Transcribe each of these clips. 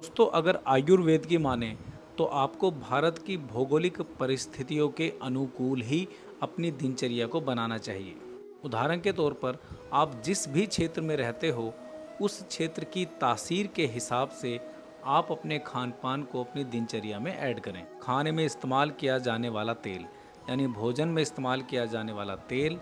दोस्तों, अगर आयुर्वेद की माने तो आपको भारत की भौगोलिक परिस्थितियों के अनुकूल ही अपनी दिनचर्या को बनाना चाहिए। उदाहरण के तौर पर आप जिस भी क्षेत्र में रहते हो, उस क्षेत्र की तासीर के हिसाब से आप अपने खान पान को अपनी दिनचर्या में ऐड करें। खाने में इस्तेमाल किया जाने वाला तेल, यानी भोजन में इस्तेमाल किया जाने वाला तेल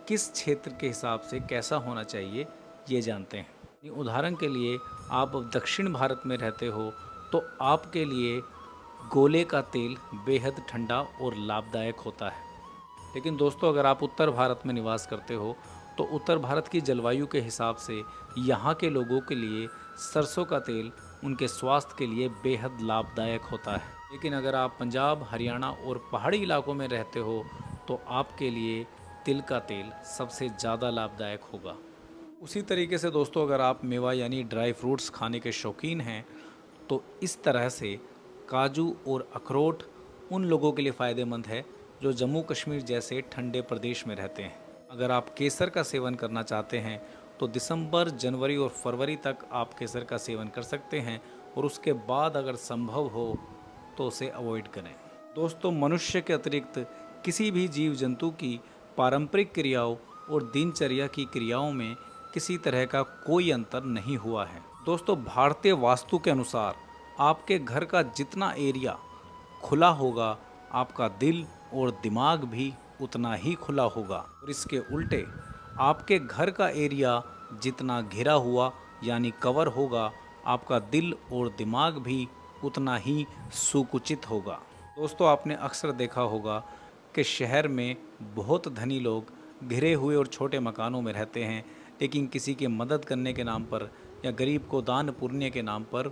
किस क्षेत्र के हिसाब से कैसा होना चाहिए, ये जानते हैं। उदाहरण के लिए, आप दक्षिण भारत में रहते हो तो आपके लिए गोले का तेल बेहद ठंडा और लाभदायक होता है। लेकिन दोस्तों, अगर आप उत्तर भारत में निवास करते हो तो उत्तर भारत की जलवायु के हिसाब से यहाँ के लोगों के लिए सरसों का तेल उनके स्वास्थ्य के लिए बेहद लाभदायक होता है। लेकिन अगर आप पंजाब, हरियाणा और पहाड़ी इलाकों में रहते हो तो आपके लिए तिल का तेल सबसे ज़्यादा लाभदायक होगा। उसी तरीके से दोस्तों, अगर आप मेवा यानी ड्राई फ्रूट्स खाने के शौकीन हैं तो इस तरह से काजू और अखरोट उन लोगों के लिए फ़ायदेमंद है जो जम्मू कश्मीर जैसे ठंडे प्रदेश में रहते हैं। अगर आप केसर का सेवन करना चाहते हैं तो दिसंबर, जनवरी और फरवरी तक आप केसर का सेवन कर सकते हैं, और उसके बाद अगर संभव हो तो उसे अवॉइड करें। दोस्तों, मनुष्य के अतिरिक्त किसी भी जीव जंतु की पारंपरिक क्रियाओं और दिनचर्या की क्रियाओं में किसी तरह का कोई अंतर नहीं हुआ है। दोस्तों, भारतीय वास्तु के अनुसार आपके घर का जितना एरिया खुला होगा, आपका दिल और दिमाग भी उतना ही खुला होगा। और इसके उल्टे, आपके घर का एरिया जितना घिरा हुआ यानी कवर होगा, आपका दिल और दिमाग भी उतना ही सुकुचित होगा। दोस्तों, आपने अक्सर देखा होगा कि शहर में बहुत धनी लोग घिरे हुए और छोटे मकानों में रहते हैं, लेकिन किसी की मदद करने के नाम पर या गरीब को दान पुण्य के नाम पर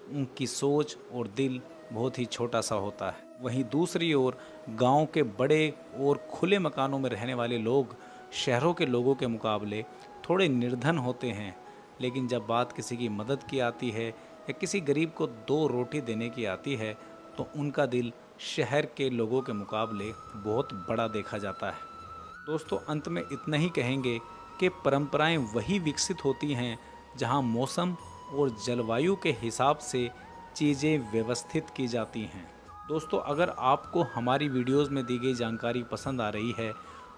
उनकी सोच और दिल बहुत ही छोटा सा होता है। वहीं दूसरी ओर गांव के बड़े और खुले मकानों में रहने वाले लोग शहरों के लोगों के मुकाबले थोड़े निर्धन होते हैं, लेकिन जब बात किसी की मदद की आती है या किसी गरीब को दो रोटी देने की आती है तो उनका दिल शहर के लोगों के मुकाबले बहुत बड़ा देखा जाता है। दोस्तों, अंत में इतना ही कहेंगे कि परंपराएं वही विकसित होती हैं जहां मौसम और जलवायु के हिसाब से चीज़ें व्यवस्थित की जाती हैं। दोस्तों, अगर आपको हमारी वीडियोस में दी गई जानकारी पसंद आ रही है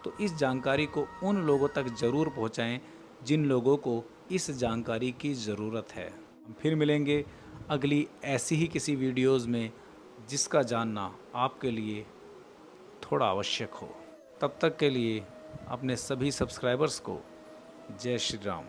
तो इस जानकारी को उन लोगों तक ज़रूर पहुंचाएं जिन लोगों को इस जानकारी की ज़रूरत है। हम फिर मिलेंगे अगली ऐसी ही किसी वीडियोस में जिसका जानना आपके लिए थोड़ा आवश्यक हो। तब तक के लिए अपने सभी सब्सक्राइबर्स को जय श्री राम।